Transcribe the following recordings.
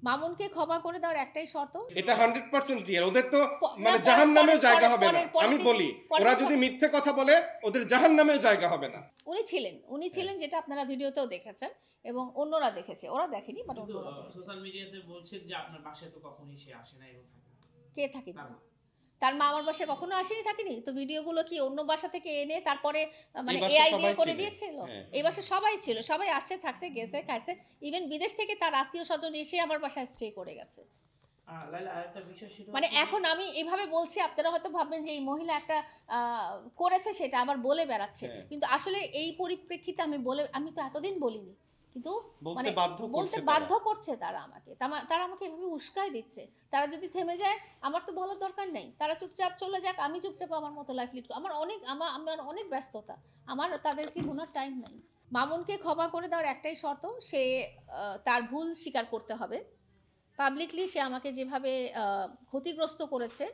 মামুনকে ক্ষমা করে দেওয়ার একটাই শর্ত, এটা 100% রিয়েল। ওদের তো মানে জাহান্নামেও জায়গা হবে না। আমি বলি ওরা যদি মিথ্যে কথা বলে ওদের জাহান্নামেও জায়গা হবে না। উনি ছিলেন যেটা আপনারা ভিডিওতেও দেখেছেন এবং অন্যরা দেখেছে, ওরা দেখেনি বাট কিন্তু অন্যরা দেখেছে। সোশ্যাল মিডিয়াতে বলছেন যে আপনার বাসায় তো কখনোই সে আসে না এবং থাকে না। কে থাকে না? তার মা। তার মা আমার বাসায় কখনো আসেনি, থাকেনি তো? ভিডিওগুলো কি অন্য বাসা থেকে এনে তারপরে মানে এই বাসায় এআই দিয়ে সবাই করে ছিল। দিয়েছিল? হ্যাঁ। এই বাসায় সবাই ছিল, সবাই আসছে, থাকছে, গেছে, খাইছে। ইভেন বিদেশ থেকে তার আত্মীয় স্বজন এসে আমার বাসায় স্টে করে গেছে। লাইলা আরেকটা বিষয় সেটা মানে হচ্ছে এখন আমি এইভাবে বলছি, আপনারা হয়তো ভাববেন যে এই মহিলা একটা করেছে সেটা আবার বলে বেড়াচ্ছে, হ্যাঁ। কিন্তু আসলে এই পরিপ্রেক্ষিতে আমি তো এতদিন বলিনি, কিন্তু বলতে মানে বাধ্য করছে বলতে তারা। বাধ্য করছে তারা আমাকে। তারা আমাকে এভাবে উস্কাই দিচ্ছে। তারা যদি থেমে যায় আমার তো বলার দরকার নেই, তারা চুপচাপ চলে যাক, আমি চুপচাপ আমার মতো লাইফ লিড করি। আমার অনেক ব্যস্ততা, আমার তাদেরকে শোনার টাইম নাই। মামুনকে ক্ষমা করে দেওয়ার একটাই শর্ত, সে তার ভুল স্বীকার করতে হবে। পাবলিকলি সে আমাকে যেভাবে ক্ষতিগ্রস্ত করেছে,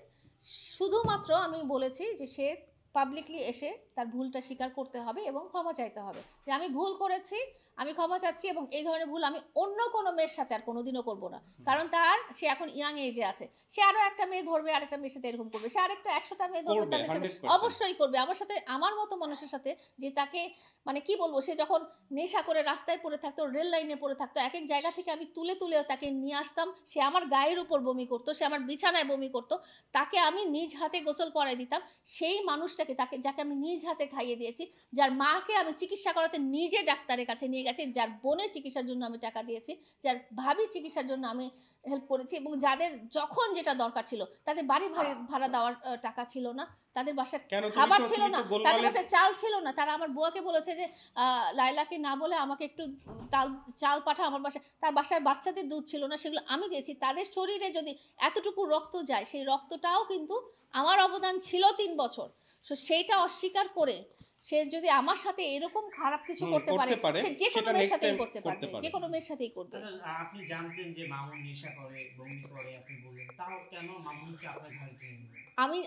শুধুমাত্র আমি বলেছি যে সে পাবলিকলি এসে তার ভুলটা স্বীকার করতে হবে এবং ক্ষমা চাইতে হবে, যে আমি ভুল করেছি, আমি ক্ষমা চাচ্ছি এবং এই ধরনের ভুল আমি অন্য কোনো মেয়ের সাথে আর কোনোদিনও করবো না। কারণ সে এখন ইয়াং এজে আছে, সে আরও একটা মেয়ে ধরবে, আরেকটা মেয়ের সাথে এরকম করবে, সে আরেকটা 100টা মেয়ে ধরবে, করবে, তাদের সাথে 100%। অবশ্যই করবে। আমার সাথে, আমার মতো মানুষের সাথে, যে তাকে মানে কি বলবো, সে যখন নেশা করে রাস্তায় পড়ে থাকতো, রেল লাইনে পড়ে থাকতো, এক এক জায়গা থেকে আমি তুলে তাকে নিয়ে আসতাম, সে আমার গায়ের উপর বমি করতো, সে আমার বিছানায় বমি করতো, তাকে আমি নিজ হাতে গোসল করাই দিতাম। সেই মানুষটাকে, যাকে আমি নিজ হাতে খাইয়ে দিয়েছি, যার মাকে আমি চিকিৎসা করাতে নিজে ডাক্তারের কাছে নিয়ে গেছি, যার বোনের চিকিৎসার জন্য আমি টাকা দিয়েছি, যার ভাবির চিকিৎসার জন্য আমি হেল্প করেছি, এবং যাদের যখন যেটা দরকার ছিল, তাদের বাড়ি ভাড়া দেওয়ার টাকা ছিল না, তাদের বাসায় খাবার ছিল না, তাদের বাসায় চাল ছিল না, তারা আমার বুয়াকে বলেছে যে লাইলাকে না বলে আমাকে একটু চাল পাঠা আমার বাসায়। তার বাসায় বাচ্চাদের দুধ ছিল না, সেগুলো আমি দিয়েছি। তাদের শরীরে যদি এতটুকু রক্ত যায়, সেই রক্তটাও কিন্তু আমার অবদান ছিল 3 বছর। সো সেইটা অস্বীকার করে সে যদি আমার সাথে এরকম খারাপ কিছু করতে পারে, সে যে কোনো মেয়ের সাথেই করতে পারবে, যে কোনো মেয়ের সাথেই করবে। আপনি জানতেন যে মামুন নেশা করে, বমি করে, আপনি বললেন, তাও কেন মামুনকে আপনার ঘরে টেনে নিলেন?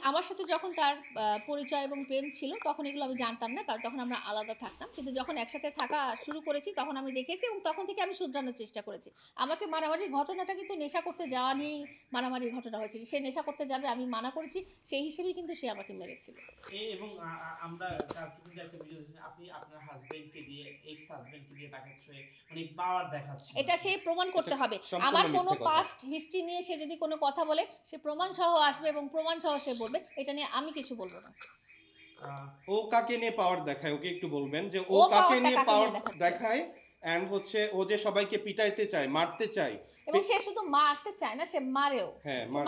আমার সাথে যখন তার পরিচয় এবং প্রেম ছিল তখন এগুলো আমি জানতাম না, কারণ তখন আমরা আলাদা থাকতাম। কিন্তু যখন একসাথে থাকা শুরু করেছি তখন আমি দেখেছি এবং তখন থেকে আমি শুধরানোর চেষ্টা করেছি। আমাকে মারামারির ঘটনাটা কিন্তু নেশা করতে যাওয়া নিয়েই মারামারির ঘটনা হয়েছে। সে নেশা করতে যাবে আমি মানা করেছি, সেই হিসেবেই কিন্তু সে আমাকে মেরেছিল। এবং আমরা কালকে কিন্তু একটা ভিডিও দেখেছি, আপনি আপনার হাজবেন্ডকে দিয়ে, এক্স হাজবেন্ডকে দিয়ে তাকে মানে পাওয়ার দেখাচ্ছেন। এটা সে প্রমাণ করতে হবে। আমার কোনো পাস্ট হিস্ট্রি নিয়ে সে যদি কোনো কথা বলে, সে প্রমাণ সহ আসবে এবং প্রমাণ সহ সে বলবে, এটা নিয়ে আমি কিছু বলবো না। ও কাকে নিয়ে পাওয়ার দেখায়, ওকে একটু বলবেন যে ও কাকে নিয়ে পাওয়ার দেখায়। এন্ড হচ্ছে ও যে সবাইকে পিটাইতে চায়, মারতে চায়, এবং সে শুধু মারতে চায় না, সে মারেও।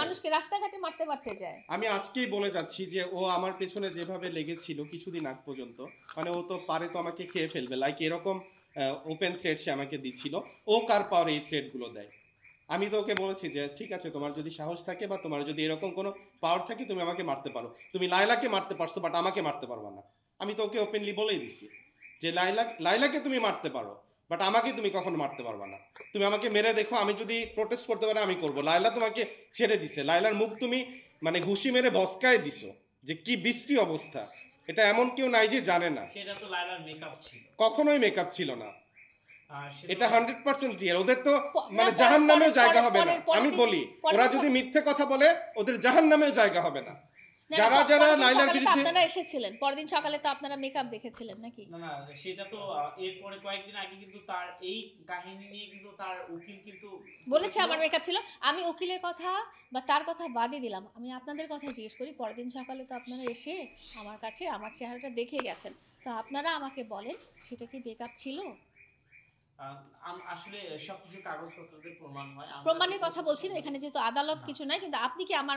মানুষকে রাস্তাঘাটে মারতে যায়। আমি আজকেই বলে যাচ্ছি যে ও আমার পেছনে যেভাবে লেগেছিল কিছুদিন আগ পর্যন্ত, মানে ও তো পারে তো আমাকে খেয়ে ফেলবে, লাইক এরকম ওপেন থ্রেট সে আমাকে দিচ্ছিল। ও কার পাওয়ার এই থ্রেটগুলো দেয়? আমি তো ওকে বলেছি যে ঠিক আছে, তোমার যদি সাহস থাকে বা তোমার যদি এরকম কোনো পাওয়ার থাকে তুমি আমাকে মারতে পারো, তুমি লাইলাকে মারতে পারছো বাট আমাকে মারতে পারবা না। আমি তো ওকে ওপেনলি বলেই দিছি যে লাইলাকে তুমি মারতে পারো বাট আমাকে তুমি কখনো মারতে পারবা না। তুমি আমাকে মেরে দেখো, আমি যদি প্রোটেস্ট করতে পারি আমি করব। লাইলা তোমাকে ছেড়ে দিছে, লাইলার মুখ তুমি মানে ঘুষি মেরে ভস্কায় দিছো, যে কি বিশ্রী অবস্থা। এটা এমন কেউ নাই যে জানে না। সেটা তো লাইলার মেকআপ ছিল, কখনোই মেকআপ ছিল না। এটা 100% রিয়েল। ওদের তো মানে জাহান্নামেও জায়গা হবে না। আমি বলি ওরা যদি মিথ্যে কথা বলে ওদের জাহান্নামেও জায়গা হবে না। যারা লাইলার বিরুদ্ধে, আপনারা এসেছিলেন পরদিন সকালে, তো আপনারা মেকআপ দেখেছিলেন নাকি? না সেটা তো এরপরে কয়েকদিন আগে কিন্তু তার এই কাহিনী নিয়ে কিন্তু তার উকিল কিন্তু বলেছে আমার মেকআপ ছিল। আমি উকিলের কথা বা তার কথা বাদই দিলাম, আমি আপনাদের কথা জিজ্ঞেস করি। পরদিন সকালে তো আপনারা এসে আমার কাছে আমার চেহারাটা দেখে গেছেন, তো আপনারা আমাকে বলেন সেটা কি মেকআপ ছিল? আসলে সবকিছু কাগজপত্রতে প্রমাণ হয়। প্রমাণের কথা বলছি না এখানে, যেহেতু আদালত কিছু নাই। কিন্তু আপনি কি আমার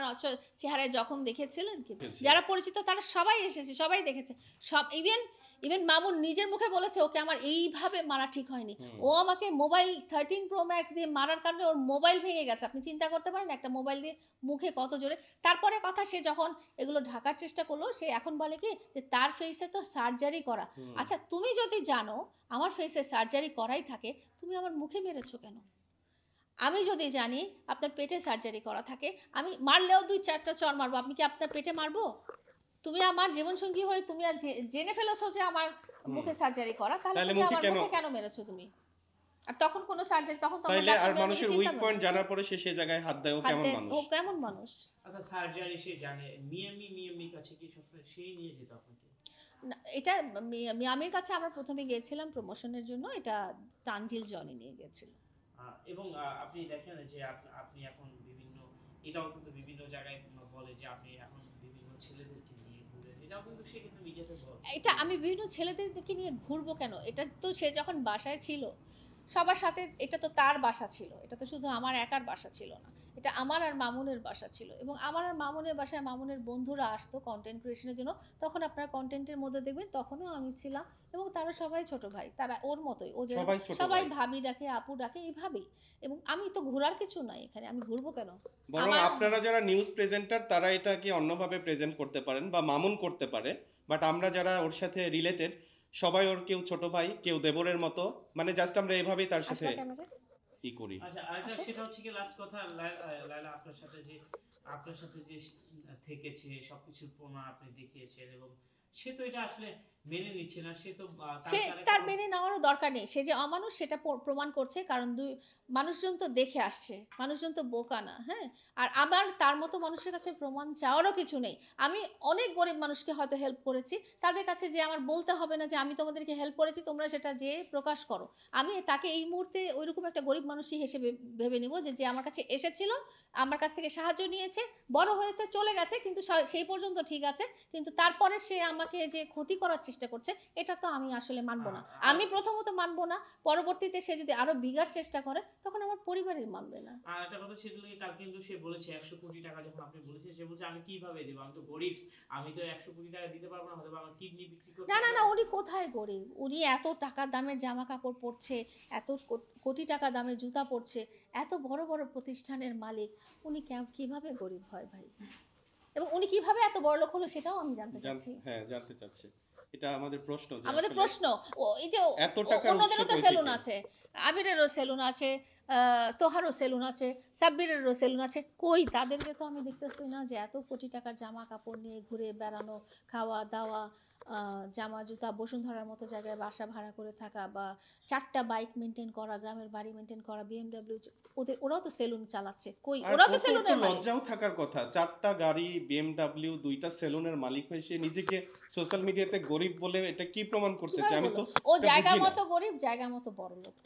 চেহারায় জখম দেখেছিলেন? কি যারা পরিচিত তারা সবাই এসেছে, সবাই দেখেছে। সব ইভেন মামুন নিজের মুখে বলেছে ওকে আমার এইভাবে মারা ঠিক হয়নি। ও আমাকে মোবাইল 13 Pro Max দিয়ে মারার কারণে ওর মোবাইল ভেঙে গেছে। আপনি চিন্তা করতে পারেন একটা মোবাইল দিয়ে মুখে কত জোরে। তারপরে কথা, সে যখন এগুলো ঢাকার চেষ্টা করলো, সে এখন বলে কি যে তার ফেসে তো সার্জারি করা। আচ্ছা, তুমি যদি জানো আমার ফেসে সার্জারি করাই থাকে, তুমি আমার মুখে মেরেছো কেন? আমি যদি জানি আপনার পেটে সার্জারি করা থাকে, আমি মারলেও 2-4টা চর মারবো, আপনি কি আপনার পেটে মারবো? তুমি আমার জীবনসঙ্গী হয়ে তুমি আর জেনে ফেলেছো যে আমার মুখে সার্জারি করা, তাহলে তুমি আমার মুখে কেন মেরেছো? তুমি আর তখন কোনো সার্জারি, তখন তো আমার তাইলে আর ডাক্তার মানুষের উইক পয়েন্ট জানার পরে সে জায়গায় হাত দেয়, ও কেমন মানুষ? ও কেমন মানুষ? আচ্ছা সার্জারি সে জানে, মিয়ামি কাছে কি সবসময় সেই নিয়ে যেত আপনাকে? না, এটা মিয়ামির কাছে আমরা প্রথমে গিয়েছিলাম প্রমোশনের জন্য, এটা তানজিল জনি নিয়ে গেছিল। এবং আপনি দেখেন যে আপনি এখন বিভিন্ন, এটাও কিন্তু বিভিন্ন জায়গায় বলে যে আপনি এখন বিভিন্ন ছেলেদেরকে নিয়ে ঘুরেন, এটাও কিন্তু সে কিন্তু মিডিয়াতে বলে। এটা আমি বিভিন্ন ছেলেদেরকে নিয়ে ঘুরবো কেন? এটা তো সে যখন বাসায় ছিল সবার সাথে, এটা তো তার বাসা ছিল, এটা তো শুধু আমার একার বাসা ছিল না, এটা আমার আর মামুনের বাসা ছিল। এবং আমার আর মামুনের বাসায় মামুনের বন্ধুরা আসতো কন্টেন্ট ক্রিয়েশনের জন্য, তখন আপনারা কন্টেন্টের মধ্যে দেখবেন তখনও আমি ছিলাম, এবং তারা সবাই ছোট ভাই, তারা ওর মতোই, ও যেরকম সবাই ছোট সবাই ভাই। ভাবি ডাকে, আপু ডাকে, এইভাবেই। এবং আমি তো ঘোরার কিছু নাই এখানে, আমি ঘুরবো কেন? বরং আপনারা যারা নিউজ প্রেজেন্টার তারা এটাকে অন্যভাবে প্রেজেন্ট করতে পারেন বা মামুন করতে পারে, বাট আমরা যারা ওর সাথে রিলেটেড সবাই ওর কেউ ছোট ভাই, কেউ দেবরের মতো, মানে জাস্ট আমরা এভাবেই তার সাথে আসবা ক্যামেরা। ই করি। আচ্ছা আরেকটা আসো। সেটা হচ্ছে কি লাস্ট কথা, লায়লা আপনার সাথে যে থেকেছে সবকিছুর প্রমাণ আপনি দেখিয়েছেন, এবং সে তো এটা আসলে মেনে নিচ্ছে না, সে তো সে তার মেনে নেওয়ারও দরকার নেই, সে যে অমানুষ সেটা প্রমাণ করছে, কারণ মানুষজন তো দেখে আসছে, মানুষজন তো বোকা না। হ্যাঁ, আর আবার তার মতো মানুষের কাছে প্রমাণ চাওয়ারও কিছু নেই। আমি অনেক গরিব মানুষকে হয়তো হেল্প করেছি, তাদের কাছে যে আমার বলতে হবে না যে আমি তোমাদেরকে হেল্প করেছি, তোমরা সেটা যে প্রকাশ করো। আমি তাকে এই মুহূর্তে ওইরকম একটা গরিব মানুষই হিসেবে ভেবে নিব, যে আমার কাছে এসেছিল, আমার কাছ থেকে সাহায্য নিয়েছে, বড় হয়েছে, চলে গেছে, কিন্তু সেই পর্যন্ত ঠিক আছে, কিন্তু তারপরে সে আমাকে যে ক্ষতি করার চেষ্টা করছে, এটা তো আমি আসলে মানবো না। আমি প্রথমত মানবো না, পরবর্তীতে সে যদি আরো বিগার চেষ্টা করে তখন আমার পরিবারের মানবে না। আর একটা কথা সেটা কাল কিন্তু সে বলেছে 100 কোটি টাকা যখন আপনি বলেছেন, সে বলছে আমি কিভাবে দেব, আমি তো গরিব, আমি তো 100 কোটি টাকা দিতে পারবো না, হয়তো আমার কিডনি বিক্রি করতে না না হবে। না, উনি কোথায় গরিব? উনি এত টাকার দামের জামা কাপড় পরছে, এত কোটি টাকা দামের জুতা পরছে, এত বড় বড় প্রতিষ্ঠানের মালিক, উনি কিভাবে গরিব হয় ভাই? এবং উনি কিভাবে এত বড় লোক হলো সেটাও আমি জানতে চাচ্ছি। হ্যাঁ, জানতে চাচ্ছি, এটা আমাদের প্রশ্ন যে আমাদের আসলে প্রশ্ন। এই যে এত টাকার অন্যদেরও উৎস তো কই সেলুন থেকে? আছে, আবিরেরও সেলুন আছে, তোহারও সেলুন আছে, সাব্বিরেরও সেলুন আছে, কই তাদেরকে তো আমি দেখতেছি না যে এত কোটি টাকার জামা কাপড় নিয়ে ঘুরে বেড়ানো, খাওয়া দাওয়া, জামা জুতা, বসুন্ধরার মতো জায়গায় বাসা ভাড়া করে থাকা, বা 4টা বাইক মেনটেন করা, গ্রামের বাড়ি মেনটেন করা, BMW, ওরাও তো সেলুন চালাচ্ছে, কই আর ওরাও তো ওর তো সেলুনের একটু মালিক। লজ্জাও থাকার কথা, 4টা গাড়ি, BMW, 2টা সেলুনের মালিক হয়ে সে নিজেকে সোশ্যাল মিডিয়াতে গরিব বলে এটা কি প্রমাণ করতেছে? কিভাবে আমি বললো? তো ও এটা জায়গা বুঝি না। মতো গরিব, জায়গা মতো বড় লোক।